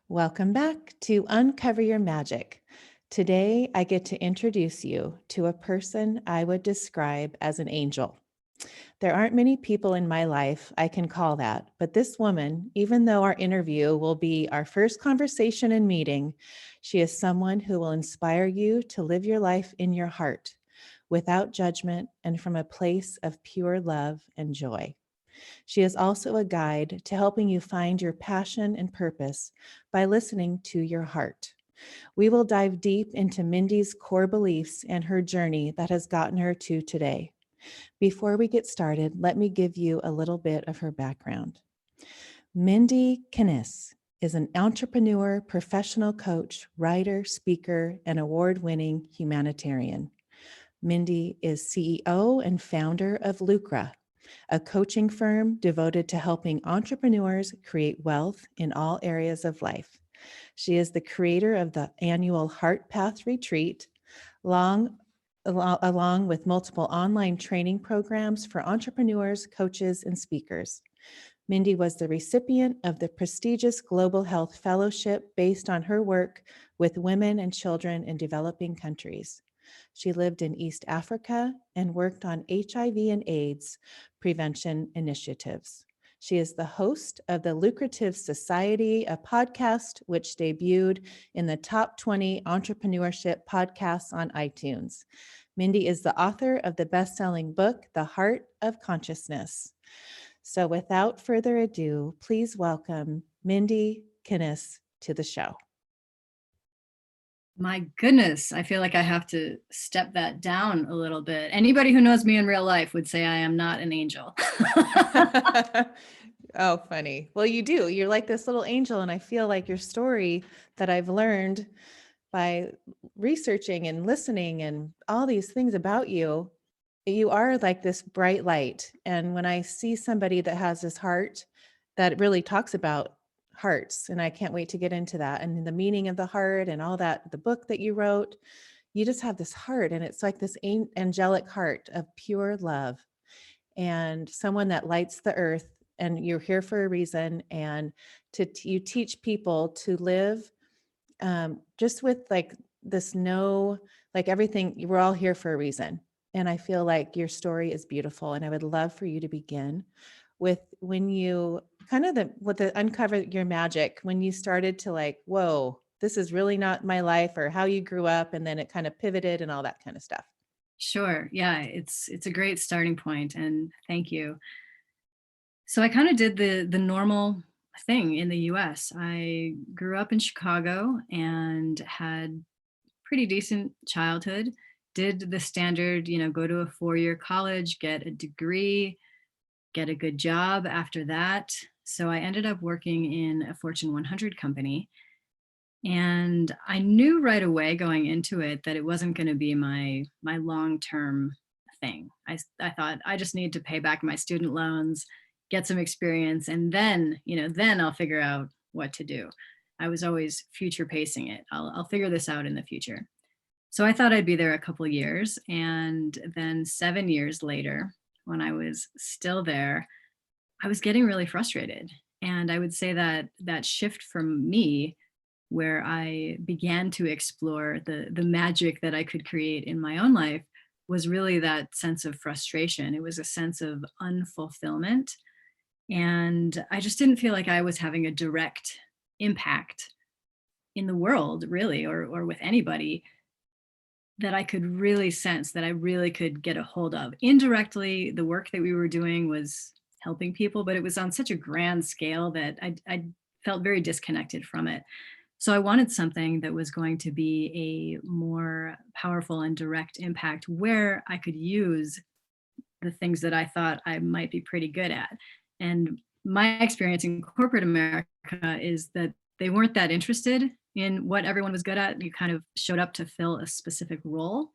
Welcome back to Uncover Your Magic. Today, I get to introduce you to a person I would describe as an angel. There aren't many people in my life I can call that, but this woman, even though our interview will be our first conversation and meeting, she is someone who will inspire you to live your life in your heart without judgment and from a place of pure love and joy. She is also a guide to helping you find your passion and purpose by listening to your heart. We will dive deep into Mindie's core beliefs and her journey that has gotten her to today. Before we get started, let me give you a little bit of her background. Mindie Kniss is an entrepreneur, professional coach, writer, speaker, and award-winning humanitarian. Mindie is CEO and founder of Lucra, a coaching firm devoted to helping entrepreneurs create wealth in all areas of life. She is the creator of the annual Heart Path Retreat, along with multiple online training programs for entrepreneurs, coaches, and speakers. Mindie was the recipient of the prestigious Global Health Fellowship based on her work with women and children in developing countries. She lived in East Africa and worked on HIV and AIDS prevention initiatives. She is the host of the Lucrative Society, a podcast which debuted in the top 20 entrepreneurship podcasts on iTunes. Mindie is the author of the best-selling book, The Heart of Consciousness. So without further ado, please welcome Mindie Kniss to the show. My goodness, I feel like I have to step that down a little bit. Anybody who knows me in real life would say I am not an angel. Oh, funny. Well, you do. You're like this little angel, and I feel like your story that I've learned by researching and listening and all these things about you, you are like this bright light. And when I see somebody that has this heart that really talks about hearts, and I can't wait to get into that and the meaning of the heart and all that, the book that you wrote, you just have this heart, and it's like this angelic heart of pure love and someone that lights the earth, and you're here for a reason. And you teach people to live just with like this like everything, we're all here for a reason. And I feel like your story is beautiful. And I would love for you to begin with when you with the uncover your magic, when you started to like, whoa, this is really not my life, or how you grew up, and then it kind of pivoted and all that kind of stuff. Sure. Yeah, it's a great starting point, and thank you. So I kind of did the normal thing in the US. I grew up in Chicago and had pretty decent childhood. Did the standard, go to a 4-year college, get a degree, get a good job after that. So I ended up working in a Fortune 100 company. And I knew right away going into it that it wasn't going to be my long-term thing. I thought I just need to pay back my student loans, get some experience, and then I'll figure out what to do. I was always future pacing it. I'll figure this out in the future. So I thought I'd be there a couple years, and then 7 years later, when I was still there, I was getting really frustrated. And I would say that that shift from me, where I began to explore the magic that I could create in my own life, was really that sense of frustration. It was a sense of unfulfillment. And I just didn't feel like I was having a direct impact in the world, really, or with anybody that I could really sense, that I really could get a hold of. Indirectly, the work that we were doing was helping people, but it was on such a grand scale that I felt very disconnected from it. So I wanted something that was going to be a more powerful and direct impact, where I could use the things that I thought I might be pretty good at. And my experience in corporate America is that they weren't that interested in what everyone was good at. You kind of showed up to fill a specific role,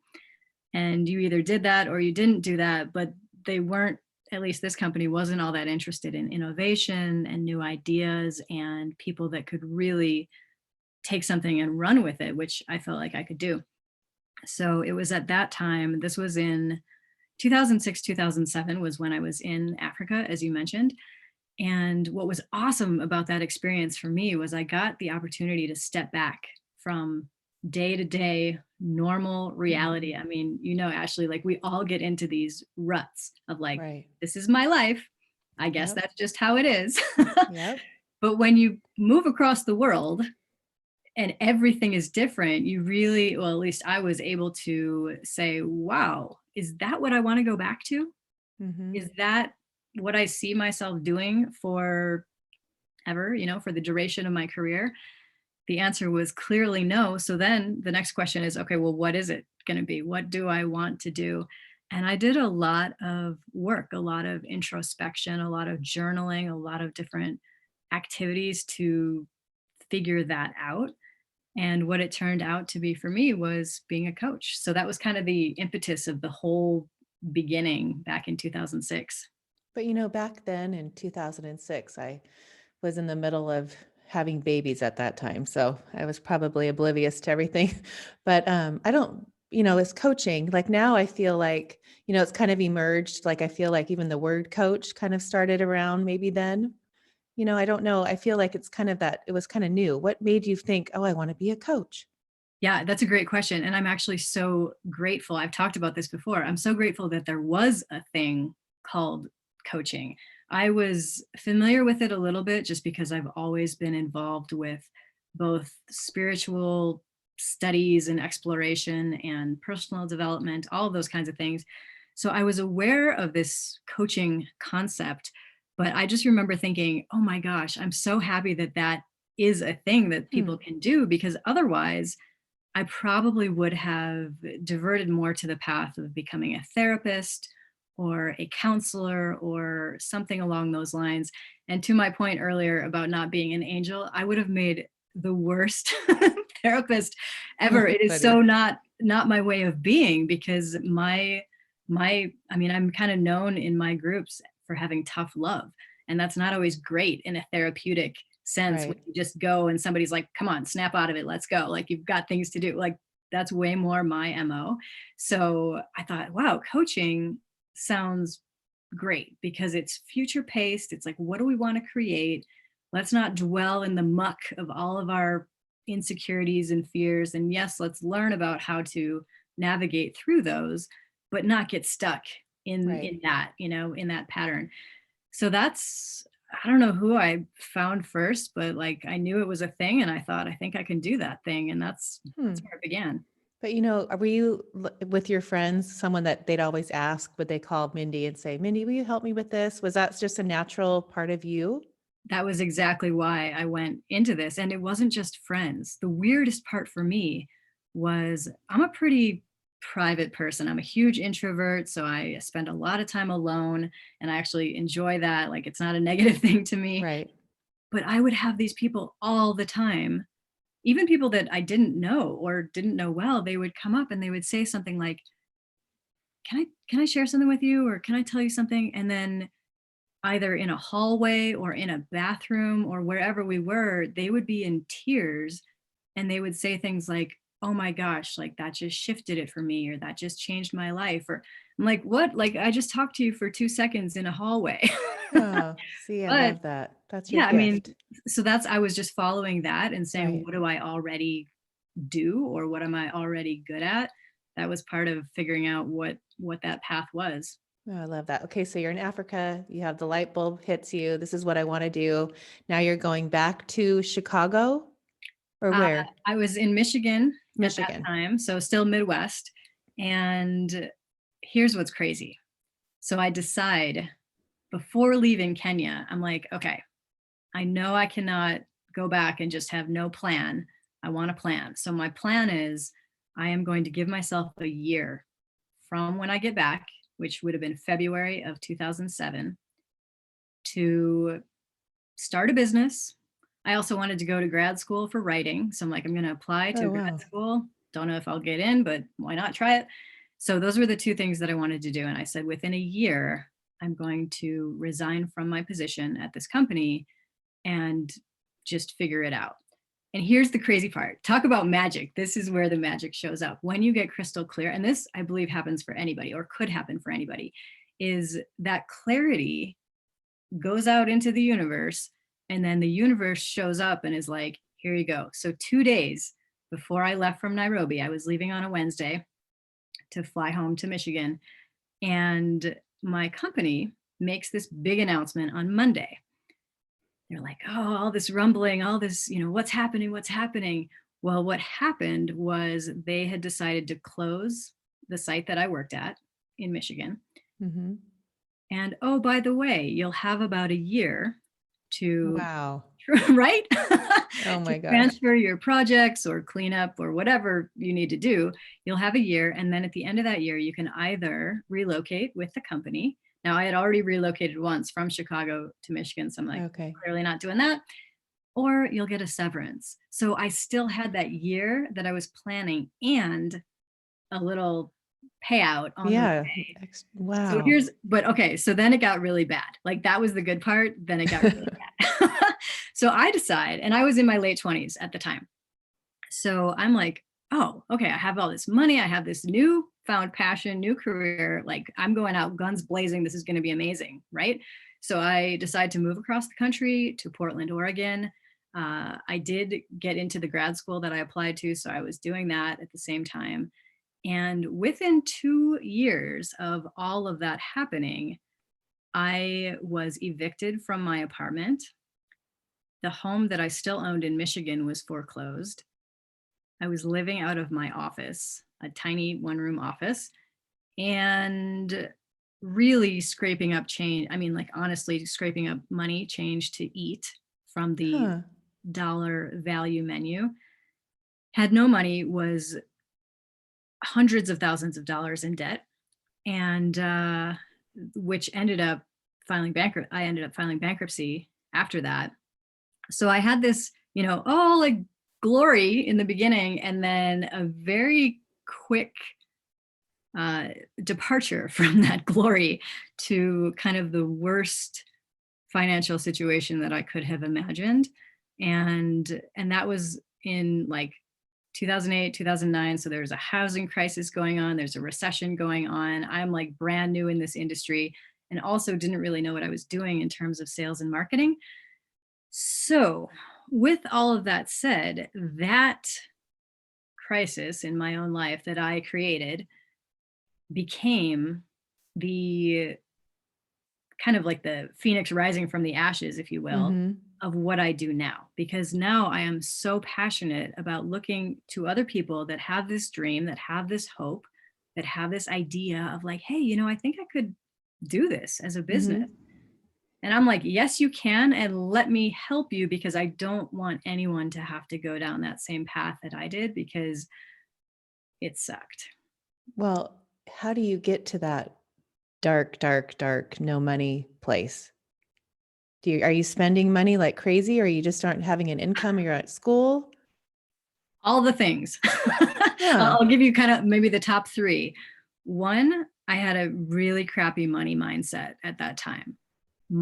and you either did that or you didn't do that, but they weren't, at least this company wasn't all that interested in innovation and new ideas and people that could really take something and run with it, which I felt like I could do. So it was at that time, this was in 2006, 2007 was when I was in Africa, as you mentioned. And what was awesome about that experience for me was I got the opportunity to step back from day to day normal Mhm. reality. I mean, Ashley, like we all get into these ruts of like, Right. this is my life. I guess Yep. that's just how it is. Yep. But when you move across the world and everything is different, you really, well, at least I was able to say, wow, is that what I want to go back to? Mhm. Is that what I see myself doing for ever, for the duration of my career? The answer was clearly no. So then the next question is, okay, well, what is it going to be? What do I want to do? And I did a lot of work, a lot of introspection, a lot of journaling, a lot of different activities to figure that out. And what it turned out to be for me was being a coach. So that was kind of the impetus of the whole beginning back in 2006. But back then in 2006, I was in the middle of having babies at that time, so I was probably oblivious to everything. But, I don't as coaching, like, now I feel like, it's kind of emerged, like, I feel like even the word coach kind of started around maybe then. I don't know, I feel like it's kind of that it was kinda new. What made you think, "Oh, I wanna be a coach?" Yeah, that's a great question. And I'm actually so grateful. I've talked about this before. I'm so grateful that there was a thing called coaching. I was familiar with it a little bit just because I've always been involved with both spiritual studies and exploration and personal development, all of those kinds of things. So I was aware of this coaching concept, but I just remember thinking, oh my gosh, I'm so happy that that is a thing that Hmm, people can do, because otherwise, I probably would have diverted more to the path of becoming a therapist or a counselor or something along those lines. And to my point earlier about not being an angel, I would have made the worst therapist ever. It is funny. so not my way of being, because my I mean, I'm kind of known in my groups for having tough love, and that's not always great in a therapeutic sense when Right. you just go and somebody's like, come on, snap out of it, let's go, like you've got things to do. Like that's way more my mo. So I thought, wow, coaching sounds great because it's future paced. It's like, what do we want to create? Let's not dwell in the muck of all of our insecurities and fears, and yes, let's learn about how to navigate through those, but not get stuck Right. in that, in that pattern. So that's, I don't know who I found first, but like I knew it was a thing and I thought, I think I can do that thing. And Hmm. that's where it began. But, were you with your friends, someone that they'd always ask, would they call Mindy and say, Mindy, will you help me with this? Was that just a natural part of you? That was exactly why I went into this. And it wasn't just friends. The weirdest part for me was I'm a pretty private person. I'm a huge introvert. So I spend a lot of time alone and I actually enjoy that. Like it's not a negative thing to me. Right. But I would have these people all the time, even people that I didn't know or didn't know well. They would come up and they would say something like, can I share something with you, or can I tell you something? And then either in a hallway or in a bathroom or wherever we were, they would be in tears and they would say things like, oh my gosh, like that just shifted it for me, or that just changed my life. Or I'm like, what? Like I just talked to you for 2 seconds in a hallway. Oh, see, I But love that. That's your yeah, I mean, gift. so that's, I was just following that and saying, Right. what do I already do, or what am I already good at? That was part of figuring out what that path was. Oh, I love that. Okay, so you're in Africa, you have the light bulb hits you. This is what I want to do. Now you're going back to Chicago or Uh, where? I was in Michigan at that Michigan. time, so still Midwest. And here's what's crazy. So I decide before leaving Kenya, I'm like, okay, I know I cannot go back and just have no plan. I want a plan. So my plan is I am going to give myself a year from when I get back, which would have been February of 2007, to start a business. I also wanted to go to grad school for writing. So I'm like, I'm going to apply to Oh, grad wow. school. Don't know if I'll get in, but why not try it? So those were the two things that I wanted to do. And I said, within a year, I'm going to resign from my position at this company and just figure it out. And here's the crazy part. Talk about magic. This is where the magic shows up. When you get crystal clear, and this I believe happens for anybody or could happen for anybody, is that clarity goes out into the universe, and then the universe shows up and is like, here you go. So 2 days before I left from Nairobi, I was leaving on a Wednesday to fly home to Michigan. And my company makes this big announcement on Monday. They're like, oh, all this rumbling, all this, what's happening, what's happening. Well, what happened was they had decided to close the site that I worked at in Michigan. Mm-hmm. And oh, by the way, you'll have about a year to, Wow. right? Oh To my gosh. transfer your projects or clean up or whatever you need to do. You'll have a year. And then at the end of that year, you can either relocate with the company. Now, I had already relocated once from Chicago to Michigan. So I'm like, Okay. clearly not doing that. Or you'll get a severance. So I still had that year that I was planning and a little payout on the Yeah. way. So Wow. but okay, so then it got really bad. Like that was the good part, then it got really bad. So I decide, and I was in my late 20s at the time. So I'm like, oh, okay, I have all this money. I have this new found passion, new career. Like I'm going out guns blazing. This is going to be amazing. Right. So I decided to move across the country to Portland, Oregon. I did get into the grad school that I applied to. So I was doing that at the same time. And within 2 years of all of that happening, I was evicted from my apartment. The home that I still owned in Michigan was foreclosed. I was living out of my office, a tiny one-room office, and really scraping up change. I mean, like honestly, scraping up money, change to eat from the Huh. dollar value menu. Had no money, was hundreds of thousands of dollars in debt, and which ended up filing bankrupt. I ended up filing bankruptcy after that. So I had this, like glory in the beginning, and then a very quick departure from that glory to kind of the worst financial situation that I could have imagined. And that was in like 2008, 2009. So there's a housing crisis going on, there's a recession going on. I'm like brand new in this industry and also didn't really know what I was doing in terms of sales and marketing. So, with all of that said, that crisis in my own life that I created became the kind of like the phoenix rising from the ashes, if you will, Mm-hmm. of what I do now. Because now I am so passionate about looking to other people that have this dream, that have this hope, that have this idea of like, hey, I think I could do this as a business. Mm-hmm. And I'm like, yes, you can. And let me help you because I don't want anyone to have to go down that same path that I did because it sucked. Well, how do you get to that dark, dark, dark, no money place? Are you spending money like crazy, or you just aren't having an income, or you're at school? All the things. Huh. I'll give you kind of maybe the top three. One, I had a really crappy money mindset at that time.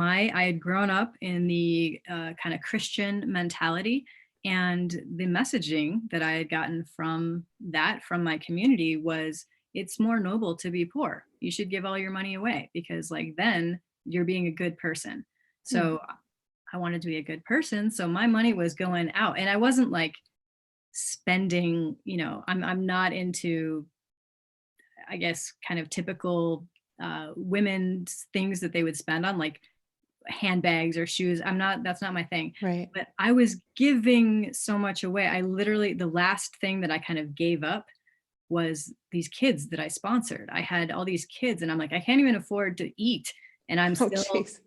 I had grown up in the kind of Christian mentality, and the messaging that I had gotten from my community was, it's more noble to be poor. You should give all your money away because like then you're being a good person. Hmm. So I wanted to be a good person. So my money was going out, and I wasn't like spending, I'm not into, I guess, kind of typical women's things that they would spend on like handbags or shoes. That's not my thing. Right. But I was giving so much away. I literally, the last thing that I kind of gave up was these kids that I sponsored. I had all these kids and I'm like, I can't even afford to eat. And I'm Oh, still jeez.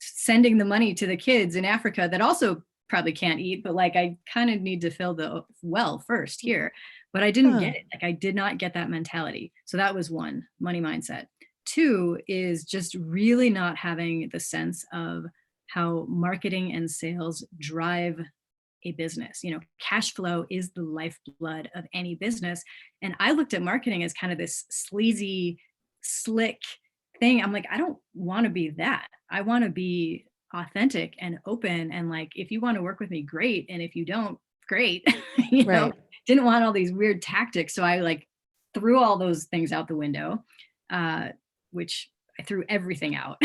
sending the money to the kids in Africa that also probably can't eat, but like I kind of need to fill the well first here. But I didn't Huh. get it. Like I did not get that mentality. So that was one, money mindset. Two is just really not having the sense of how marketing and sales drive a business. Cash flow is the lifeblood of any business. And I looked at marketing as kind of this sleazy, slick thing. I'm like, I don't want to be that. I want to be authentic and open. And like, if you want to work with me, great. And if you don't, great. Right. Didn't want all these weird tactics. So I like threw all those things out the window, which I threw everything out.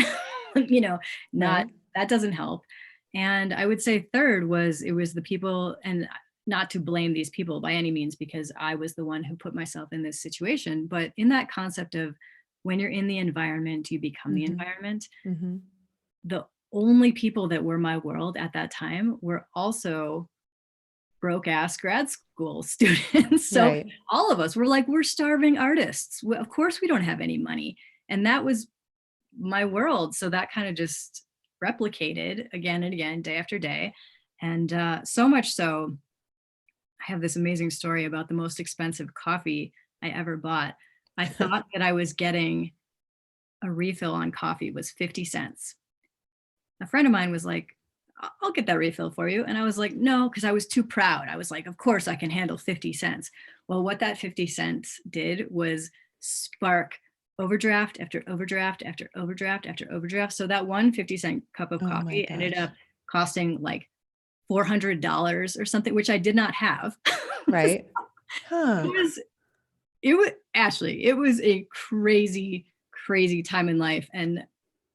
you know, not, Right. that doesn't help. And I would say third was, it was the people, and not to blame these people by any means, because I was the one who put myself in this situation, but in that concept of when you're in the environment, you become the Mm-hmm. environment. Mm-hmm. The only people that were my world at that time were also broke ass grad school students. So Right. all of us were like, we're starving artists. Of course, we don't have any money. And that was my world. So that kind of just replicated again and again, day after day. And so much so, I have this amazing story about the most expensive coffee I ever bought. I thought that I was getting a refill on coffee was 50 cents. A friend of mine was like, I'll get that refill for you. And I was like, no, because I was too proud. I was like, of course I can handle 50 cents. Well, what that 50 cents did was spark overdraft after overdraft after overdraft after overdraft. So that one 50-cent cup of Oh my coffee ended gosh. up costing like $400 or something, which I did not have. Right. It Huh. was, it was Ashley, it was a crazy, crazy time in life. And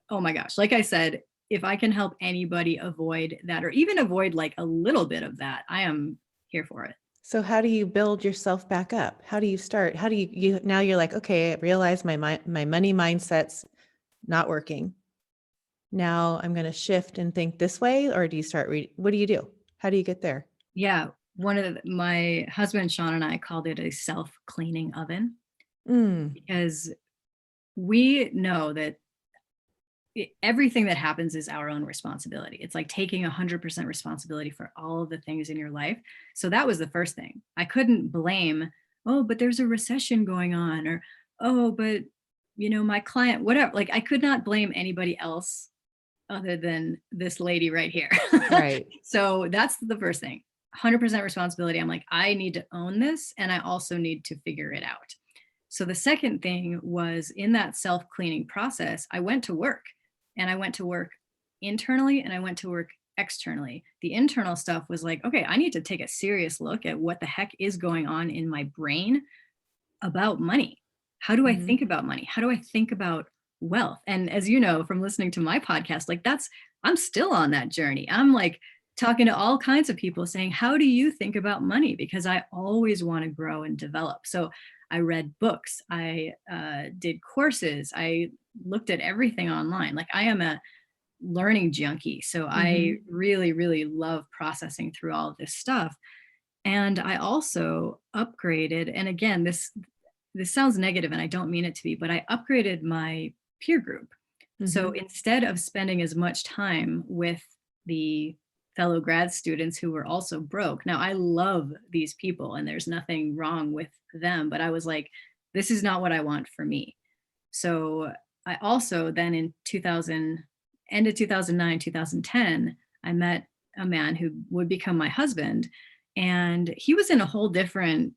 oh my gosh, like I said, if I can help anybody avoid that, or even avoid like a little bit of that, I am here for it. So how do you build yourself back up? How do you start? How do you now you're like, okay, I realize my money mindset's not working. Now I'm going to shift and think this way, or do you start what do you do? How do you get there? Yeah. My husband, Shawn, and I called it a self-cleaning oven, Mm, because we know that everything that happens is our own responsibility. It's like taking 100% responsibility for all of the things in your life. So that was the first thing. I couldn't blame, oh, but there's a recession going on, or, oh, but, my client, whatever. Like, I could not blame anybody else other than this lady right here. right. So that's the first thing. 100% responsibility. I'm like, I need to own this, and I also need to figure it out. So the second thing was, in that self-cleaning process, I went to work, and I went to work internally and I went to work externally. The internal stuff was like, okay, I need to take a serious look at what the heck is going on in my brain about money. How do I Hmm. think about money? How do I think about wealth? And as you know from listening to my podcast, like, I'm still on that journey. I'm like talking to all kinds of people saying, how do you think about money? Because I always want to grow and develop. So I read books, I did courses, I looked at everything online. Like, I am a learning junkie. So I Hmm. really, really love processing through all of this stuff. And I also upgraded, and again, this sounds negative and I don't mean it to be, but I upgraded my peer group. So Hmm. instead of spending as much time with the fellow grad students who were also broke, now I love these people and there's nothing wrong with them, but I was like, this is not what I want for me. So I also then in 2000, end of 2009, 2010, I met a man who would become my husband. And he was in a whole different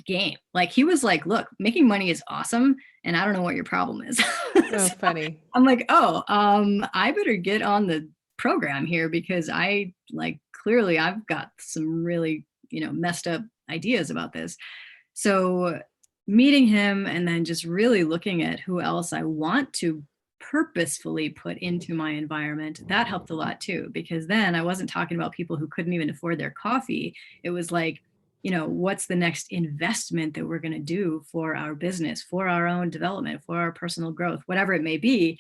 game. Like, he was like, look, making money is awesome. And I don't know what your problem is. Oh, So funny. I'm like, oh, I better get on the program here, because I like, clearly I've got some really, messed up ideas about this. So meeting him and then just really looking at who else I want to purposefully put into my environment, that helped a lot too, because then I wasn't talking about people who couldn't even afford their coffee. It was like, what's the next investment that we're going to do for our business, for our own development, for our personal growth, whatever it may be.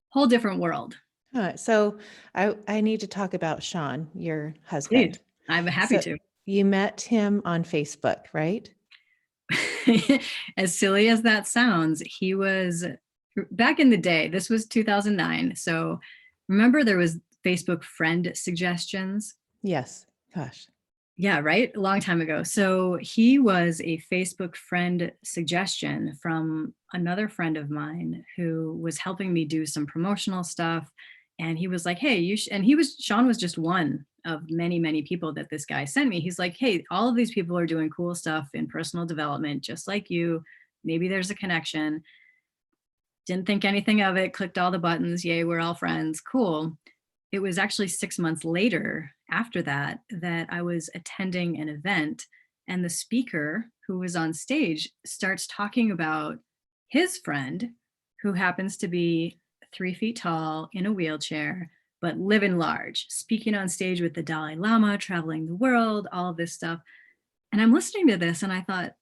Whole different world. So I need to talk about Shawn, your Please. husband. I'm happy So to. you met him on Facebook, right? As silly as that sounds, he was, back in the day, this was 2009. So remember, there was Facebook friend suggestions. Yes. Gosh. Yeah, right. A long time ago. So he was a Facebook friend suggestion from another friend of mine who was helping me do some promotional stuff. And he was like, hey, and Shawn was just one of many, many people that this guy sent me. He's like, hey, all of these people are doing cool stuff in personal development, just like you. Maybe there's a connection. Didn't think anything of it, clicked all the buttons. Yay, we're all friends. Cool. It was actually 6 months later after that that I was attending an event, and the speaker who was on stage starts talking about his friend, who happens to be 3 feet tall, in a wheelchair, but living large, speaking on stage with the Dalai Lama, traveling the world, all of this stuff. And I'm listening to this and I thought,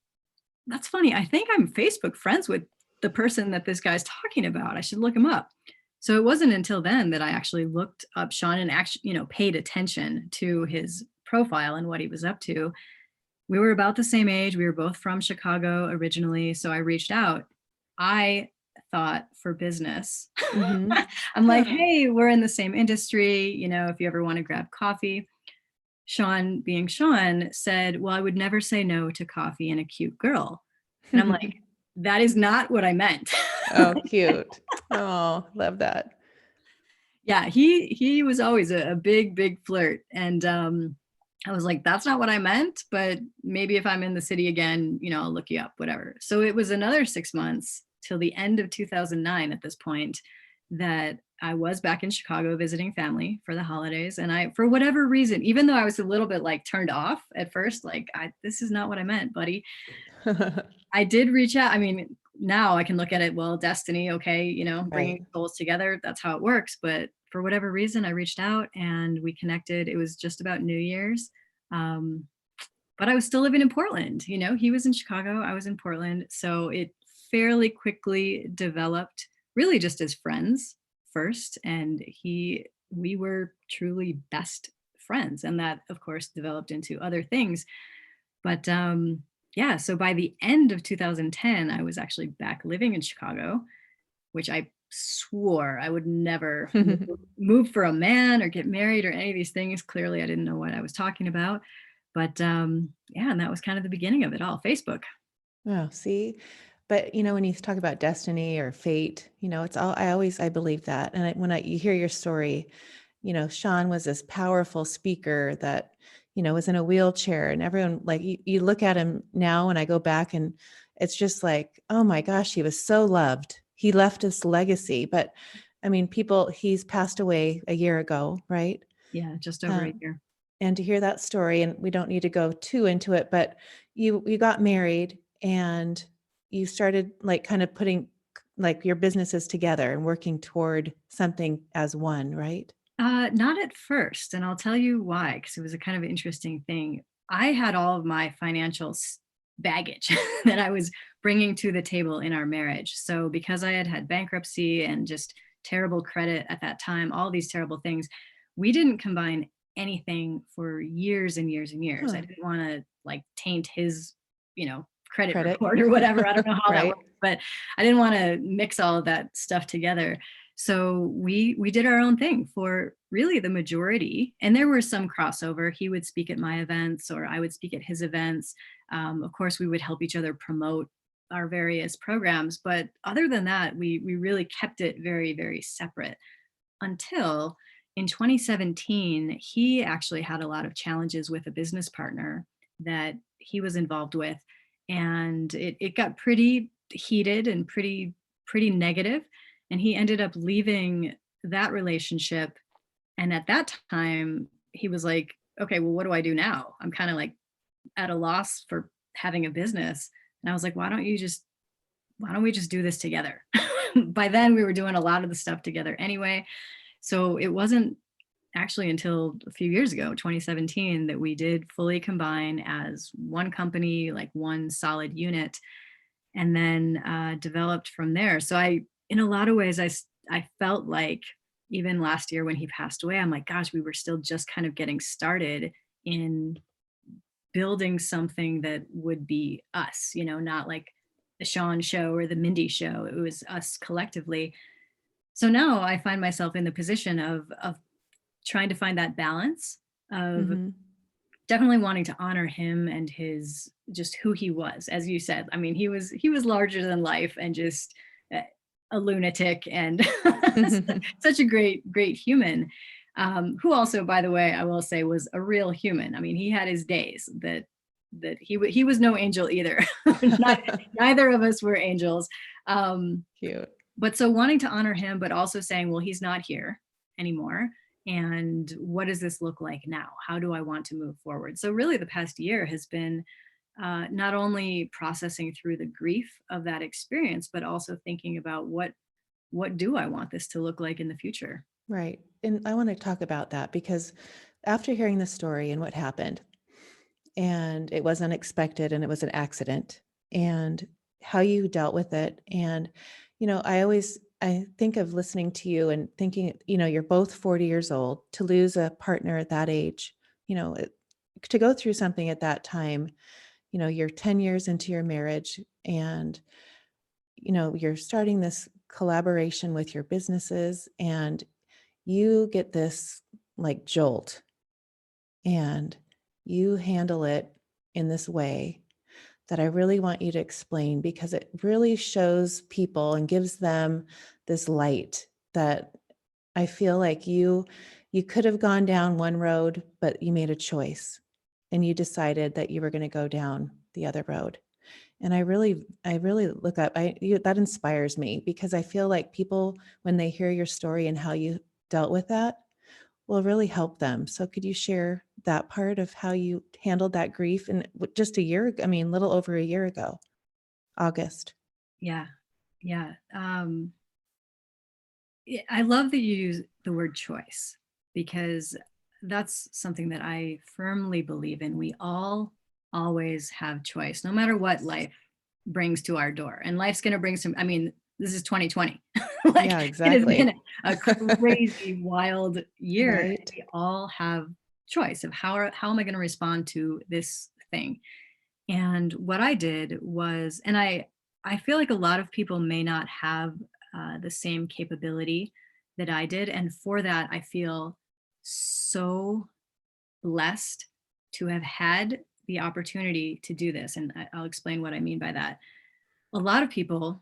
that's funny. I think I'm Facebook friends with the person that this guy's talking about. I should look him up. So it wasn't until then that I actually looked up Shawn and actually, paid attention to his profile and what he was up to. We were about the same age. We were both from Chicago originally. So I reached out. I thought for business. Mhm. I'm like, Oh. hey, we're in the same industry. If you ever want to grab coffee. Shawn, being Shawn, said, well, I would never say no to coffee and a cute girl. And I'm like, that is not what I meant. Oh, cute. Oh, love that. Yeah, he was always a big, big flirt. And I was like, that's not what I meant, but maybe if I'm in the city again, I'll look you up, whatever. So it was another 6 months till the end of 2009 at this point that I was back in Chicago visiting family for the holidays. And I, for whatever reason, even though I was a little bit like turned off at first, like, this is not what I meant, buddy. I did reach out. I mean, now I can look at it, well, destiny, okay, bringing Right. souls together, that's how it works. But for whatever reason, I reached out and we connected. It was just about New Year's. Um, but I was still living in Portland. He was in Chicago, I was in Portland. So it fairly quickly developed really just as friends first. And we were truly best friends. And that, of course, developed into other things. But yeah, so by the end of 2010, I was actually back living in Chicago, which I swore I would never move for a man or get married or any of these things. Clearly, I didn't know what I was talking about. But yeah, and that was kind of the beginning of it all, Facebook. Oh, see? But, when you talk about destiny or fate, it's all I believe that. And you hear your story, Shawn was this powerful speaker that, was in a wheelchair and everyone like you look at him now and I go back and it's just like, oh my gosh, he was so loved. He left his legacy. But I mean, he's passed away a year ago, right? Yeah, just over a Um, year. and to hear that story, and we don't need to go too into it, but you got married and you started like kind of putting like your businesses together and working toward something as one, right? Not at first, and I'll tell you why, because it was a kind of interesting thing. I had all of my financial baggage that I was bringing to the table in our marriage. So because I had had bankruptcy and just terrible credit at that time, all these terrible things, we didn't combine anything for years and years and years. I Huh. didn't want to like taint his, credit Credit. report or whatever. I don't know how that Right. works, but I didn't want to mix all of that stuff together. So we did our own thing for really the majority, and there were some crossover. He would speak at my events or I would speak at his events. Of course, we would help each other promote our various programs, but other than that, we really kept it very, very separate until in 2017 he actually had a lot of challenges with a business partner that he was involved with, and it got pretty heated and pretty negative, and he ended up leaving that relationship. And at that time he was like, okay, well, what do I do now? I'm kind of like at a loss for having a business. And I was like, why don't we just do this together? By then we were doing a lot of the stuff together anyway. So it wasn't actually until a few years ago, 2017, that we did fully combine as one company, like one solid unit, and then developed from there. So in a lot of ways, I felt like even last year when he passed away, I'm like, gosh, we were still just kind of getting started in building something that would be us, not like the Shawn show or the Mindie show. It was us collectively. So now I find myself in the position of trying to find that balance of Mhm. definitely wanting to honor him and his just who he was. As you said, I mean, he was larger than life and just a, a lunatic and such a great human, who also, by the way, I will say, was a real human. I mean, he had his days that he was no angel either. Neither of us were angels. um Cute. but so wanting to honor him, but also saying, well, he's not here anymore. And what does this look like now? How do I want to move forward? So really the past year has been not only processing through the grief of that experience, but also thinking about what do I want this to look like in the future? Right. And I want to talk about that because after hearing the story and what happened, and it was unexpected and it was an accident, and how you dealt with it. And, I think of listening to you and thinking, you're both 40 years old. To lose a partner at that age, to go through something at that time, you're 10 years into your marriage, and, you're starting this collaboration with your businesses, and you get this like jolt, and you handle it in this way that I really want you to explain, because it really shows people and gives them this light that I feel like you could have gone down one road, but you made a choice and you decided that you were going to go down the other road. And I really look up, that inspires me, because I feel like people, when they hear your story and how you dealt with that, will really help them. So could you share that part of how you handled that grief, and just a year I mean, little over a year ago, August? Yeah. Yeah. I love that you use the word choice, because that's something that I firmly believe in. We all always have choice, no matter what life brings to our door. And life's going to bring some, I mean, this is 2020. Like, Yeah, it has been exactly. a crazy, wild year. Right? We all have choice of how am I going to respond to this thing? And what I did was, and I feel like a lot of people may not have the same capability that I did, and for that I feel so blessed to have had the opportunity to do this. And I'll explain what I mean by that. A lot of people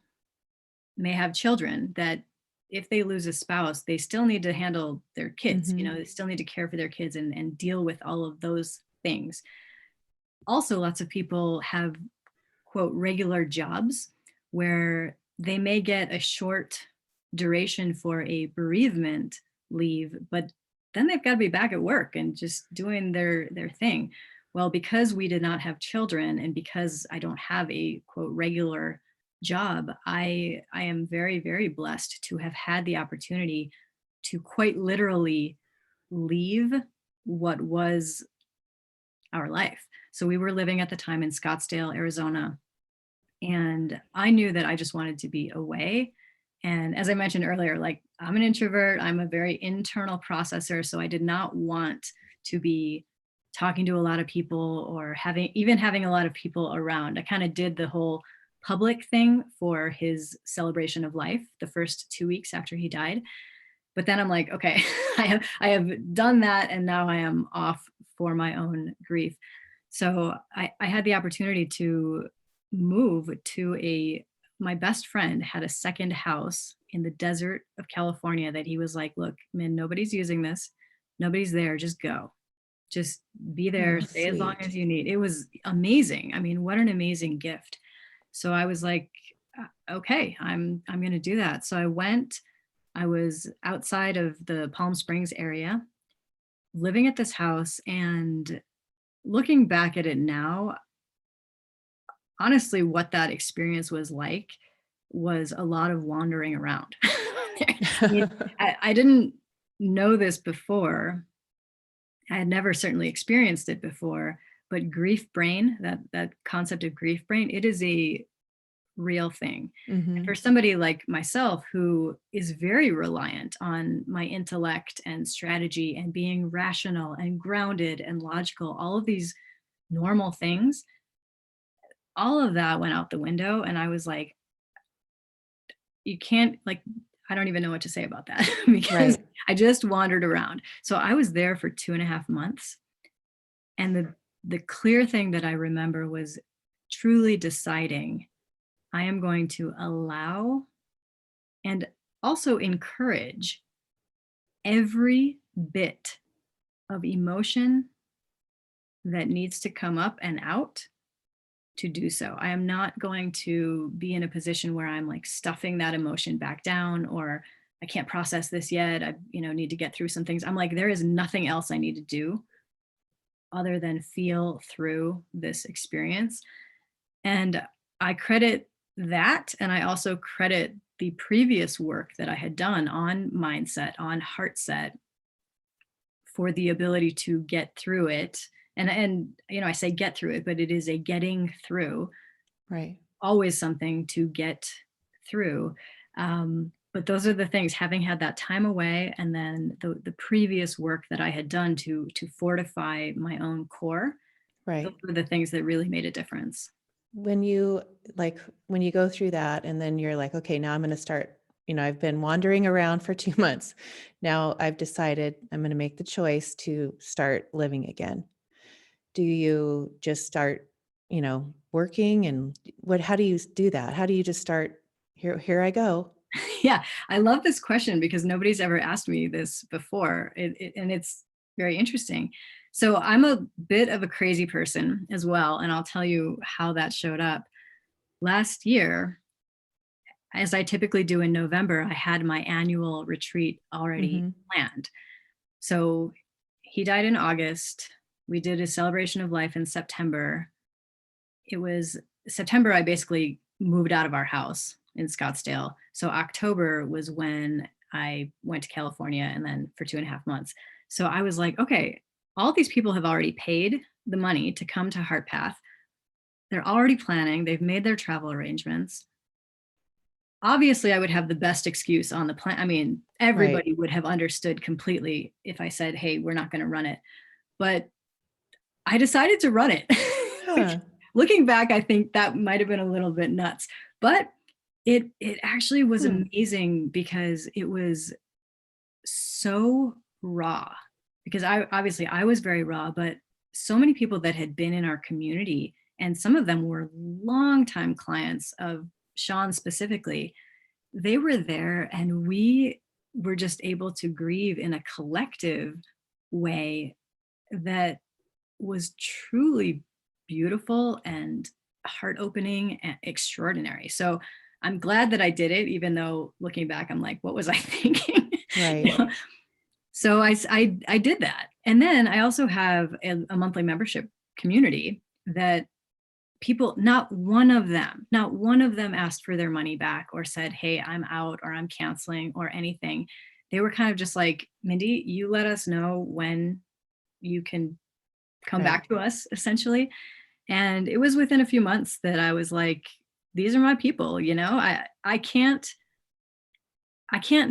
may have children that, if they lose a spouse, they still need to handle their kids. You know, Mhm. they still need to care for their kids and deal with all of those things. Also, lots of people have, quote, regular jobs where they may get a short duration for a bereavement leave, but then they've got to be back at work and just doing their thing. Well, because we did not have children, and because I don't have a, quote, regular job, I am very, very blessed to have had the opportunity to quite literally leave what was our life. So we were living at the time in Scottsdale, Arizona, and I knew that I just wanted to be away. And as I mentioned earlier, like, I'm an introvert, I'm a very internal processor. So I did not want to be talking to a lot of people, or having a lot of people around. I kind of did the whole public thing for his celebration of life the first 2 weeks after he died. But then I'm like, okay, I have done that, and now I am off for my own grief. So I had the opportunity to move to a my best friend had a second house in the desert of California that he was like, look, man, nobody's using this. Nobody's there. Just go. Just be there, Oh, stay as long sweet. as you need. It was amazing. I mean, what an amazing gift. So I was like, okay, I'm going to do that." So I went. I was outside of the Palm Springs area, living at this house, and looking back at it now, honestly, what that experience was like was a lot of wandering around. I mean, I didn't know this before. I had never certainly experienced it before, but grief brain, that concept of grief brain, it is a real thing. And for Mhm. somebody like myself, who is very reliant on my intellect and strategy and being rational and grounded and logical, all of these normal things, all of that went out the window. And I was like, you can't, like, I don't even know what to say about that because Right. I just wandered around. So I was there for 2.5 months. And the clear thing that I remember was truly deciding, I am going to allow and also encourage every bit of emotion that needs to come up and out, to do so. I am not going to be in a position where I'm like stuffing that emotion back down, or I can't process this yet. I, need to get through some things. I'm like, there is nothing else I need to do other than feel through this experience. And I credit that. And I also credit the previous work that I had done on mindset, on heart set, for the ability to get through it. And I say get through it, but it is a getting through, Right. always something to get through. But those are the things, having had that time away, and then the previous work that I had done to fortify my own core, those Right. were the things that really made a difference. When you when you go through that and then you're like, okay, now I'm going to start, I've been wandering around for 2 months. Now I've decided I'm going to make the choice to start living again. Do you just start, working and how do you do that? How do you just start here I go? Yeah, I love this question because nobody's ever asked me this before, and it's very interesting. So I'm a bit of a crazy person as well, and I'll tell you how that showed up. Last year, as I typically do in November, I had my annual retreat already Mhm. planned. So he died in August. We did a celebration of life in September. It was September, I basically moved out of our house in Scottsdale. So October was when I went to California, and then for 2.5 months. So I was like, okay, all these people have already paid the money to come to Heart Path. They're already planning, they've made their travel arrangements. Obviously, I would have the best excuse on the plan. I mean, Right. everybody would have understood completely if I said, hey, we're not going to run it. But I decided to run it. Which, Huh. looking back, I think that might have been a little bit nuts. But it actually was Hmm. amazing because it was so raw. Because I was very raw, but so many people that had been in our community, and some of them were longtime clients of Shawn specifically, they were there, and we were just able to grieve in a collective way that was truly beautiful and heart opening and extraordinary. So I'm glad that I did it, even though looking back, I'm like, what was I thinking? Right. You know? So I did that. And then I also have a monthly membership community that people, not one of them asked for their money back or said, hey, I'm out or I'm canceling or anything. They were kind of just like, Mindie, you let us know when you can come Right. back to us, essentially. And it was within a few months that I was like, these are my people, I can't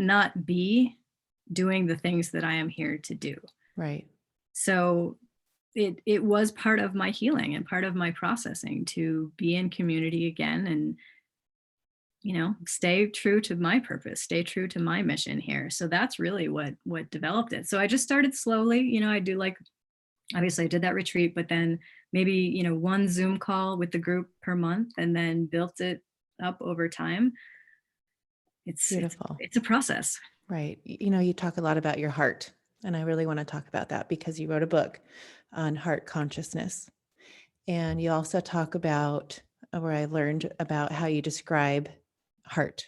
not be doing the things that I am here to do. Right. So it was part of my healing and part of my processing to be in community again, and stay true to my purpose, stay true to my mission here. So that's really what developed it. So I just started slowly. I do, like, obviously I did that retreat, but then maybe, one Zoom call with the group per month, and then built it up over time. it's it's Beautiful. it's a process. Right. You talk a lot about your heart, and I really want to talk about that because you wrote a book on heart consciousness. And you also talk about where I learned about how you describe heart.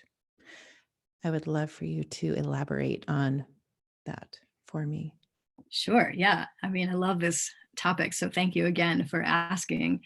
I would love for you to elaborate on that for me. Sure, yeah, I mean, I love this topic, so thank you again for asking.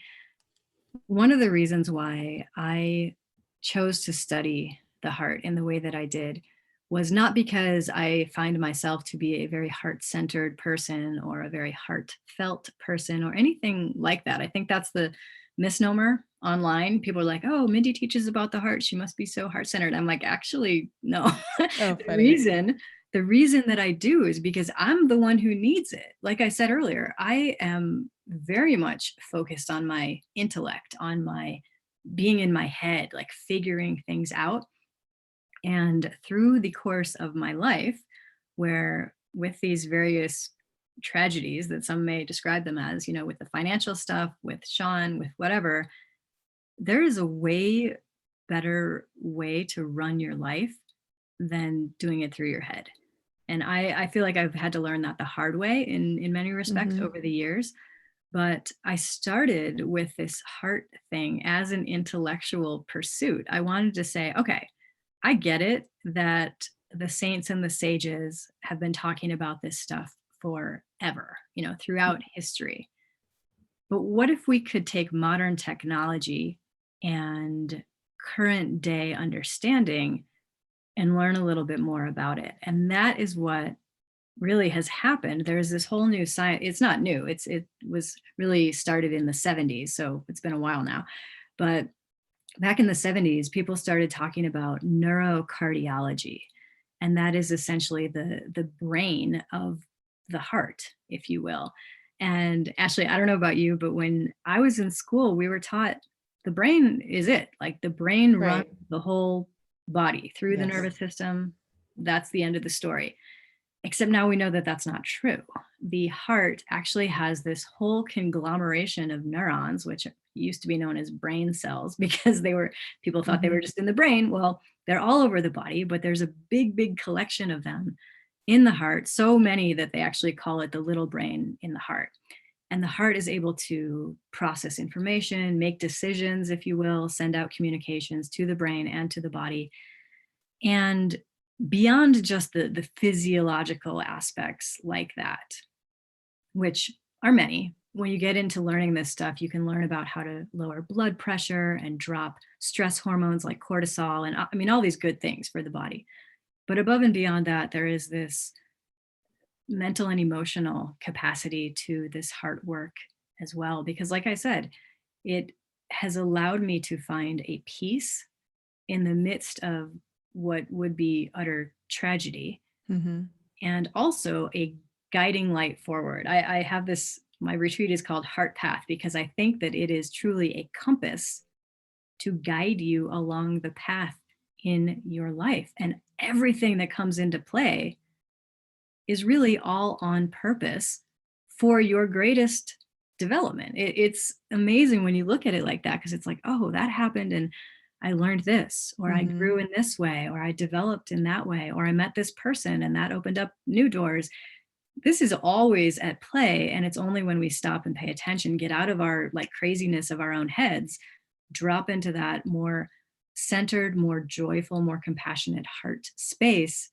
One of the reasons why I chose to study the heart in the way that I did was not because I find myself to be a very heart-centered person or a very heartfelt person or anything like that. I think that's the misnomer online. People are like, "Oh, Mindie teaches about the heart. She must be so heart-centered." I'm like, "Actually, no." Oh, The funny. reason the reason that I do is because I'm the one who needs it. Like I said earlier, I am very much focused on my intellect, on my being in my head, like figuring things out. And through the course of my life, where with these various tragedies that some may describe them as, with the financial stuff, with Shawn, with whatever, there is a way better way to run your life than doing it through your head. And I feel like I've had to learn that the hard way in many respects Hmm. over the years. But I started with this heart thing as an intellectual pursuit. I wanted to say, okay, I get it that the saints and the sages have been talking about this stuff forever, throughout history. But what if we could take modern technology and current day understanding and learn a little bit more about it. And that is what really has happened. There's this whole new science. It's not new. It was really started in the 70s, so it's been a while now. But back in the 70s, people started talking about neurocardiology, and that is essentially the brain of the heart, if you will. And Ashley, I don't know about you, but when I was in school, we were taught the brain is it. Like the brain runs Right. the whole body through the Yes. nervous system. That's the end of the story. Except now we know that that's not true. The heart actually has this whole conglomeration of neurons, which used to be known as brain cells because people thought they were Hmm. just in the brain. Well, they're all over the body, but there's a big, big collection of them in the heart, so many that they actually call it the little brain in the heart. And the heart is able to process information, make decisions, if you will, send out communications to the brain and to the body. And beyond just the physiological aspects like that, which are many, when you get into learning this stuff, you can learn about how to lower blood pressure and drop stress hormones like cortisol. And I mean, all these good things for the body. But above and beyond that, there is this mental and emotional capacity to this heart work as well. Because, like I said, it has allowed me to find a peace in the midst of what would be utter tragedy, Hmm. and also a guiding light forward. I have this, my retreat is called Heart Path because I think that it is truly a compass to guide you along the path in your life. And everything that comes into play is really all on purpose for your greatest development. It's amazing when you look at it like that because it's like, oh, that happened and I learned this, or I Hmm. grew in this way, or I developed in that way, or I met this person and that opened up new doors. This is always at play. And it's only when we stop and pay attention, get out of our like craziness of our own heads, drop into that more centered, more joyful, more compassionate heart space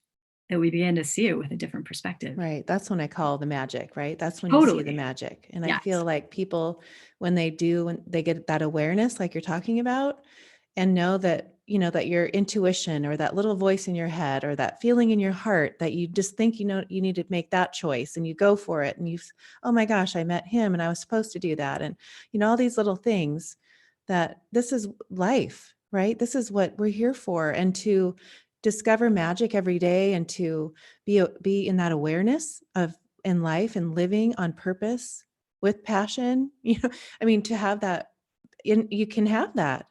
that we begin to see it with a different perspective. Right. That's when I call the magic, right? That's when you see the Totally. magic. And I Yes. feel like people, when they get that awareness, like you're talking about, and know that, that your intuition or that little voice in your head or that feeling in your heart that you just think, you need to make that choice and you go for it. And oh my gosh, I met him and I was supposed to do that. And, all these little things that this is life, right? This is what we're here for. And to discover magic every day and to be in that awareness of in life and living on purpose with passion, I mean, to have that, you can have that,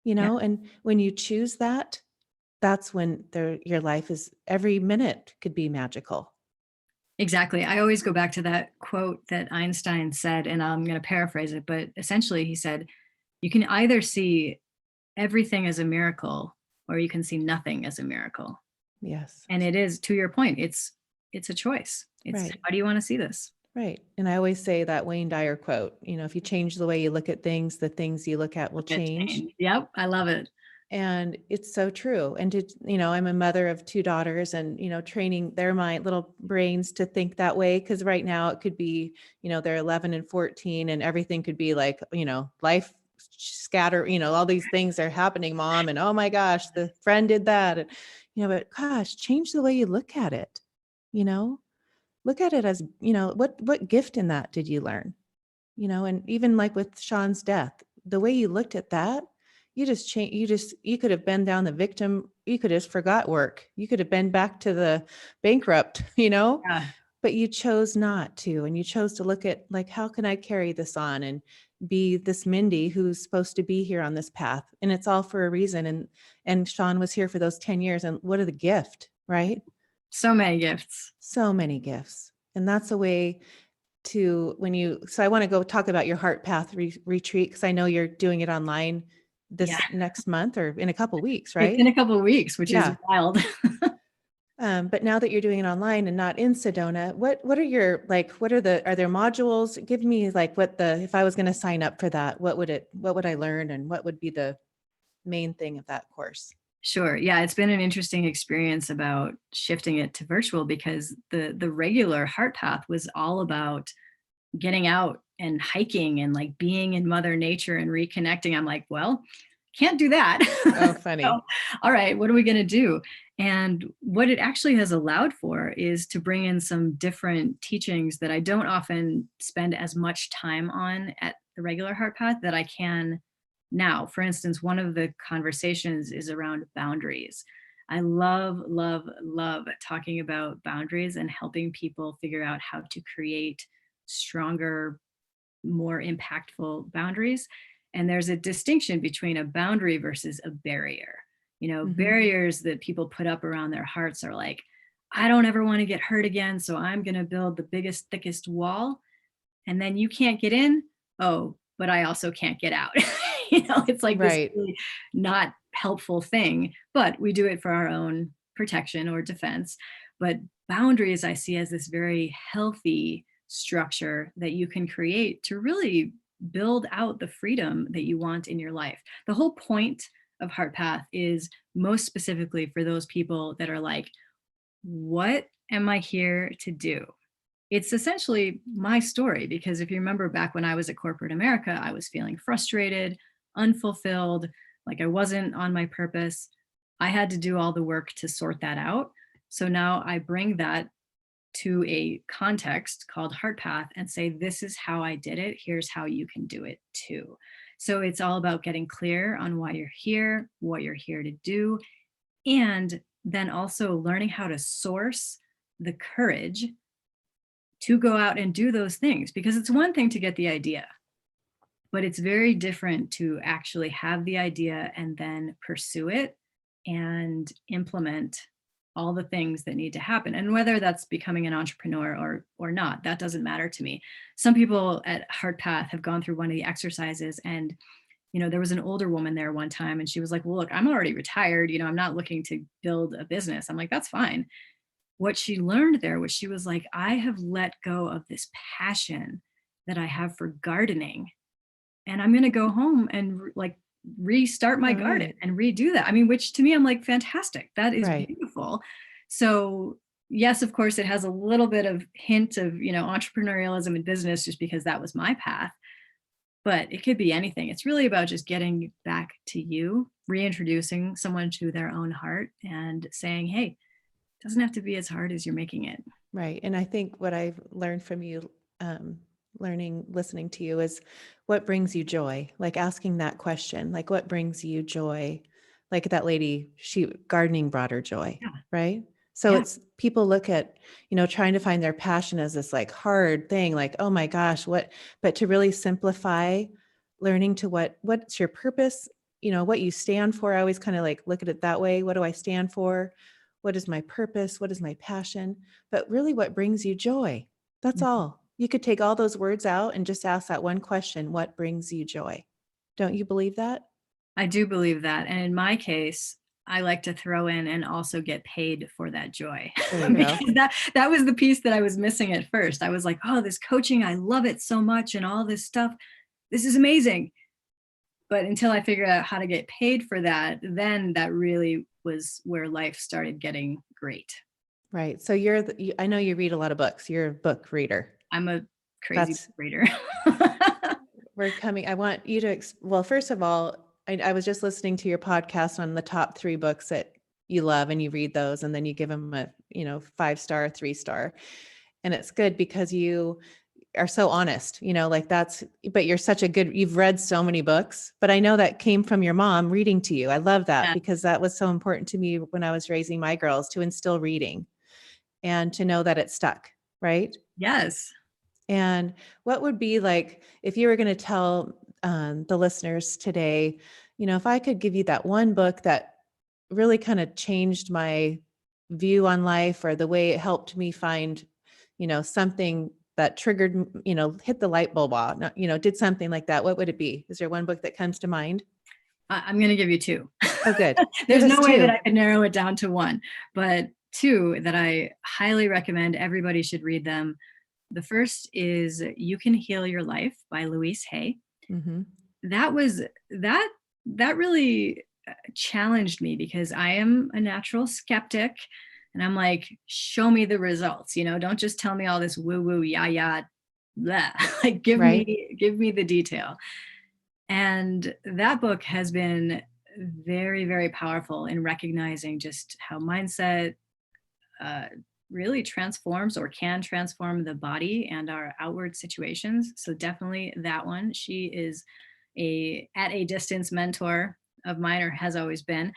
Yeah, and when you choose that, that's when your life is every minute could be magical. exactly. I always go back to that quote that Einstein said, and I'm going to paraphrase it, but essentially he said, you can either see everything as a miracle or you can see nothing as a miracle. Yes. And it is, to your point, it's a choice. It's Right. how do you want to see this? Right. And I always say that Wayne Dyer quote, if you change the way you look at things, the things you look at will It change. changed. Yep, I love it. And it's so true. And I'm a mother of two daughters and, training their little brains to think that way. Cause right now it could be, they're 11 and 14 and everything could be like, life scatter, all these things are happening, mom. And oh my gosh, the friend did that. And, but gosh, change the way you look at it, you know, look at it as, what gift in that did you learn? And even like with Shawn's death, the way you looked at that, you just change, you could have been down the victim, you could have forgot work. You could have been back to the bankrupt, Yeah, but you chose not to. And you chose to look at like, how can I carry this on and be this Mindie who's supposed to be here on this path? And it's all for a reason. And Shawn was here for those 10 years. And what a gift, right? so many gifts. So many gifts. And that's a way so I want to go talk about your heart path retreat because I know you're doing it online Yeah, this next month or in a couple weeks, it's right? in a couple of weeks, which is Yeah. wild. But now that you're doing it online and not in Sedona, what are are there modules? Give me like if I was going to sign up for that, what would I learn and what would be the main thing of that course? Sure. Yeah, it's been an interesting experience about shifting it to virtual because the regular heart path was all about getting out and hiking and like being in mother nature and reconnecting. I'm like, well, can't do that. Oh, So, funny. all right, what are we going to do? And what it actually has allowed for is to bring in some different teachings that I don't often spend as much time on at the regular Heart Path that I can now. For instance, one of the conversations is around boundaries. I love, love, love talking about boundaries and helping people figure out how to create stronger, more impactful boundaries. And there's a distinction between a boundary versus a barrier. You know, Hmm. barriers that people put up around their hearts are like, I don't ever want to get hurt again, so I'm going to build the biggest, thickest wall. And then you can't get in. Oh, but I also can't get out. It's like this Right. really not helpful thing, but we do it for our own protection or defense. But boundaries I see as this very healthy structure that you can create to really build out the freedom that you want in your life. The whole point of Heart Path is most specifically for those people that are like, what am I here to do? It's essentially my story, because if you remember back when I was at corporate America, I was feeling frustrated, unfulfilled, like I wasn't on my purpose. I had to do all the work to sort that out. So now I bring that to a context called Heart Path and say, this is how I did it. Here's how you can do it too. So it's all about getting clear on why you're here, what you're here to do, and then also learning how to source the courage to go out and do those things. Because it's one thing to get the idea, but it's very different to actually have the idea and then pursue it and implement all the things that need to happen. And whether that's becoming an entrepreneur or not, that doesn't matter to me. Some people at Heart Path have gone through one of the exercises, and there was an older woman there one time, and she was like, well, look, I'm already retired, I'm not looking to build a business. I'm like, that's fine. What she learned there was, she was like, I have let go of this passion that I have for gardening, and I'm going to go home and like restart my All garden right. and redo that. I mean, which to me, I'm like, fantastic. That is Right. beautiful. So yes, of course, it has a little bit of hint of, entrepreneurialism and business, just because that was my path, but it could be anything. It's really about just getting back to you, reintroducing someone to their own heart and saying, hey, it doesn't have to be as hard as you're making it. Right. And I think what I've learned from you, listening to you, is what brings you joy? Like asking that question, like what brings you joy? Like that lady, gardening brought her joy, Yeah. right? So Yeah. it's people look at, trying to find their passion as this like hard thing, like, oh my gosh, but to really simplify learning to what's your purpose, what you stand for. I always kind of like look at it that way. What do I stand for? What is my purpose? What is my passion? But really what brings you joy? That's Mhm. all. You could take all those words out and just ask that one question, what brings you joy? Don't you believe that? I do believe that. And in my case, I like to throw in and also get paid for that joy. There you go. Because that was the piece that I was missing at first. I was like, oh, this coaching, I love it so much, and all this stuff. This is amazing. But until I figured out how to get paid for that, then that really was where life started getting great. Right. So I know you read a lot of books. You're a book reader. I'm a crazy That's reader. I want you to, well, first of all, I was just listening to your podcast on the top 3 books that you love, and you read those and then you give them a, 5-star, 3-star. And it's good because you are so honest, like but you've read so many books, but I know that came from your mom reading to you. I love that Yeah. because that was so important to me when I was raising my girls, to instill reading and to know that it stuck, right? Yes. And what would be like, if you were going to tell the listeners today, if I could give you that one book that really kind of changed my view on life, or the way it helped me find, something that triggered, hit the light bulb on, did something like that, what would it be? Is there one book that comes to mind? I'm going to give you 2. Oh, good. Give There's us no way that 2. I could narrow it down to one, but 2 that I highly recommend. Everybody should read them. The first is You Can Heal Your Life by Louise Hay. Mm-hmm. That was that really challenged me, because I am a natural skeptic, and I'm like, show me the results, don't just tell me all this woo woo, yeah, yeah, blah. Like give Right. me the detail. And that book has been very, very powerful in recognizing just how mindset uh, really transforms or can transform the body and our outward situations. So definitely that one. She is a at a distance mentor of mine, or has always been.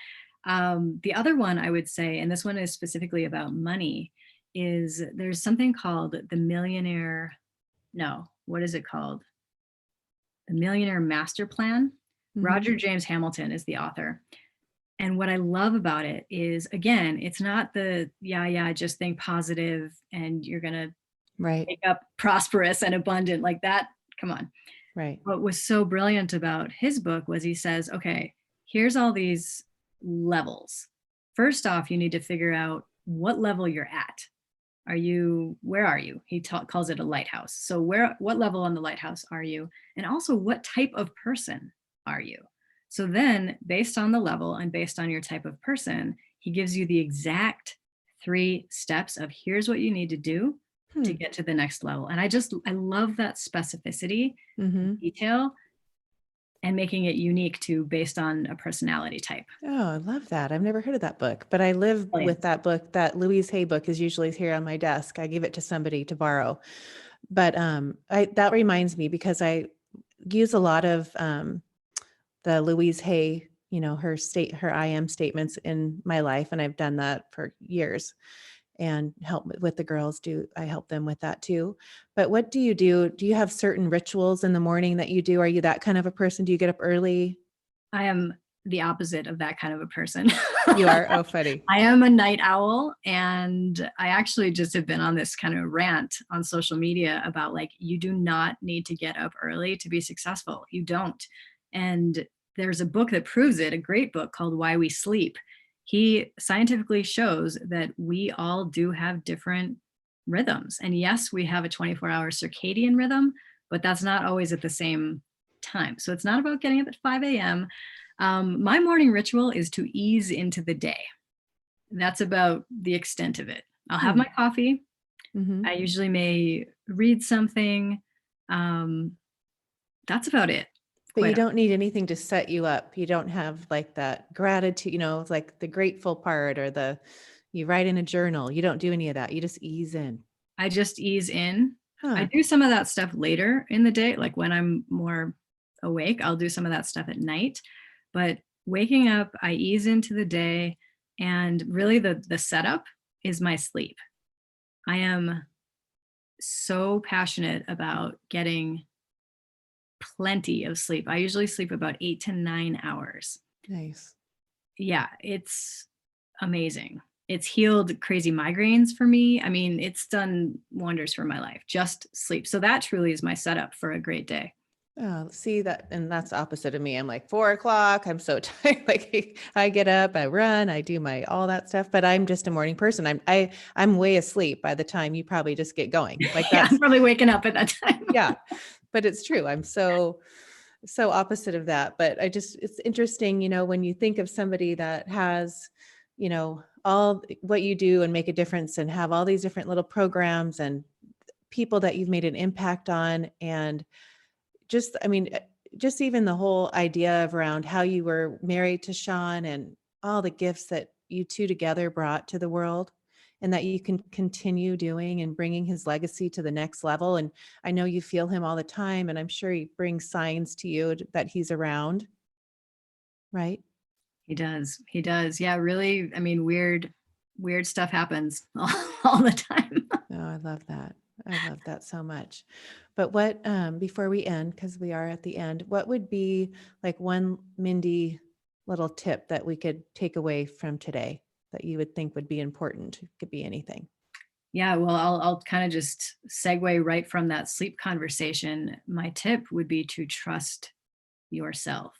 The other one I would say, and this one is specifically about money, is there's something called the millionaire. No, what is it called? The Millionaire Master Plan. Mm-hmm. Roger James Hamilton is the author. And what I love about it is, again, it's not the, yeah, just think positive and you're going to Right. wake up prosperous and abundant like that. Come on. Right. What was so brilliant about his book was he says, okay, here's all these levels. First off, you need to figure out what level you're at. Where are you? He calls it a lighthouse. So what level on the lighthouse are you? And also, what type of person are you? So then, based on the level and based on your type of person, he gives you the exact 3 steps of here's what you need to do to Hmm. get to the next level. And I love that specificity, Mm-hmm. detail, and making it unique to based on a personality type. Oh, I love that. I've never heard of that book, but I live Brilliant. with that book. That Louise Hay book is usually here on my desk. I give it to somebody to borrow. But that reminds me because I use a lot of the Louise Hay, her I am statements in my life, and I've done that for years. And with the girls, I help them with that too. But what do you do? Do you have certain rituals in the morning that you do? Are you that kind of a person? Do you get up early? I am the opposite of that kind of a person. You are? Oh, funny. I am a night owl, and I actually just have been on this kind of rant on social media about like, you do not need to get up early to be successful. You don't. And there's a book that proves it, a great book called Why We Sleep. He scientifically shows that we all do have different rhythms. And yes, we have a 24-hour circadian rhythm, but that's not always at the same time. So it's not about getting up at 5 a.m. My morning ritual is to ease into the day. That's about the extent of it. I'll have Hmm. my coffee. Mm-hmm. I usually may read something. That's about it. But you Quite don't need anything to set you up. You don't have like that gratitude, it's like the grateful part you write in a journal. You don't do any of that. You just ease in. I just ease in. I Huh. do some of that stuff later in the day, like when I'm more awake, I'll do some of that stuff at night. But waking up, I ease into the day, and really the setup is my sleep. I am so passionate about getting plenty of sleep. I usually sleep about 8 to 9 hours. Nice. Yeah, it's amazing. It's healed crazy migraines for me. I mean, it's done wonders for my life, just sleep. So that truly is my setup for a great day. Oh, see that, and that's opposite of me. I'm like 4 o'clock. I'm so tired. Like I get up, I run, I do all that stuff. But I'm just a morning person. I'm way asleep by the time you probably just get going. Like Yeah, I'm that's probably waking up at that time. yeah. But it's true. I'm so opposite of that. But it's interesting, when you think of somebody that has, all what you do and make a difference and have all these different little programs and people that you've made an impact on. And just even the whole idea of around how you were married to Shawn and all the gifts that you two together brought to the world and that you can continue doing and bringing his legacy to the next level. And I know you feel him all the time, and I'm sure he brings signs to you that he's around, right? He does. He does. Yeah, really. I mean, weird stuff happens all the time. Oh, I love that. I love that so much. But before we end, because we are at the end, what would be like one Mindie little tip that we could take away from today that you would think would be important? It could be anything. Yeah, well, I'll kind of just segue right from that sleep conversation. My tip would be to trust yourself.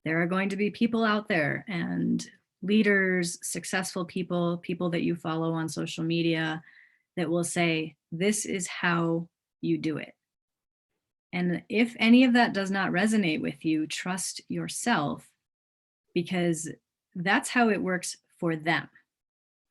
There are going to be people out there and leaders, successful people, people that you follow on social media that will say, this is how you do it. And if any of that does not resonate with you, trust yourself, because that's how it works for them.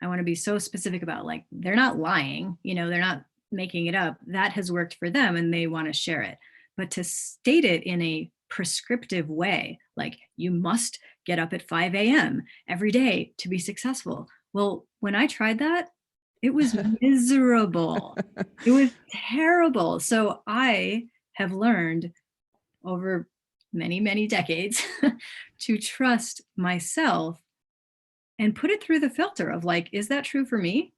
I want to be so specific about like, they're not lying, they're not making it up. That has worked for them and they want to share it. But to state it in a prescriptive way, like you must get up at 5 a.m. every day to be successful. Well, when I tried that, it was miserable. It was terrible. So I have learned over many, many decades to trust myself and put it through the filter of like, is that true for me?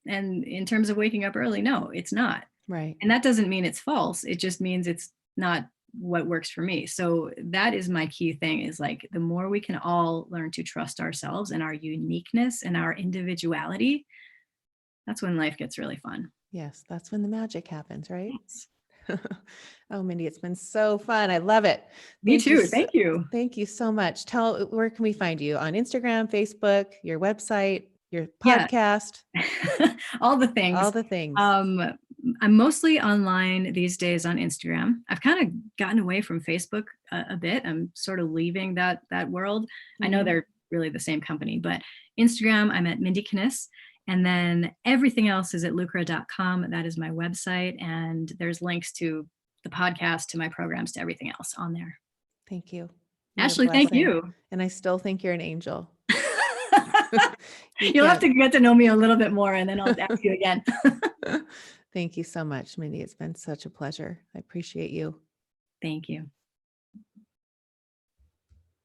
And in terms of waking up early, no, it's not. Right. And that doesn't mean it's false. It just means it's not what works for me. So that is my key thing, is like the more we can all learn to trust ourselves and our uniqueness and our individuality, that's when life gets really fun. Yes, that's when the magic happens, right? Yes. Oh, Mindie, it's been so fun. I love it. Me too. Thank you. Thank you so much. Where can we find you? On Instagram, Facebook, your website, your Yeah. podcast? All the things. All the things. I'm mostly online these days on Instagram. I've kind of gotten away from Facebook a bit. I'm sort of leaving that world. I know they're really the same company, but Instagram, I'm at Mindie Kniss. And then everything else is at lucra.com. That is my website. And there's links to the podcast, to my programs, to everything else on there. Thank you. Ashley, thank you. And I still think you're an angel. You'll have to get to know me a little bit more, and then I'll ask you again. Thank you so much, Mindie. It's been such a pleasure. I appreciate you. Thank you.